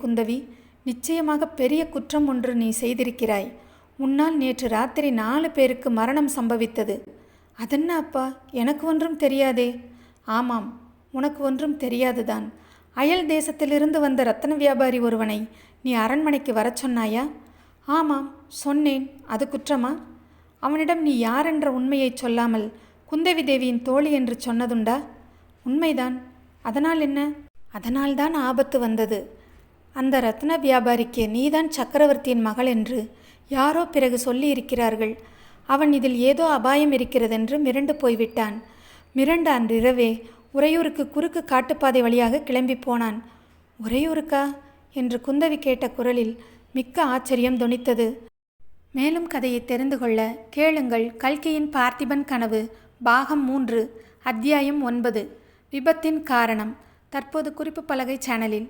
குந்தவி, நிச்சயமாக பெரிய குற்றம் ஒன்று நீ செய்திருக்கிறாய். உன்னால் நேற்று ராத்திரி 4 பேருக்கு மரணம் சம்பவித்தது. அதென்ன அப்பா, எனக்கு ஒன்றும் தெரியாதே. ஆமாம், உனக்கு ஒன்றும் தெரியாதுதான். அயல் தேசத்திலிருந்து வந்த ரத்தன வியாபாரி ஒருவனை நீ அரண்மனைக்கு வரச் சொன்னாயா? ஆமாம், சொன்னேன். அது குற்றமா? அவனிடம் நீ யாரென்ற உண்மையை சொல்லாமல் குந்தவி தேவியின் தோழி என்று சொன்னதுண்டா? உண்மைதான். அதனால் என்ன? அதனால்தான் ஆபத்து வந்தது. அந்த ரத்ன வியாபாரிக்கு நீதான் சக்கரவர்த்தியின் மகள் என்று யாரோ பிறகு சொல்லி இருக்கிறார்கள். அவன் இதில் ஏதோ அபாயம் இருக்கிறதென்று மிரண்டு போய்விட்டான். மிரண்டு அன்றிரவே உறையூருக்கு குறுக்கு காட்டுப்பாதை வழியாக கிளம்பி போனான். உறையூருக்கா என்று குந்தவி கேட்ட குரலில் மிக்க ஆச்சரியம் தொனித்தது. மேலும் கதையை தெரிந்து கொள்ள கேளுங்கள். கல்கியின் பார்த்திபன் கனவு பாகம் 3 அத்தியாயம் 9 விபத்தின் காரணம். தற்போது குறிப்பு பலகை சேனலில்.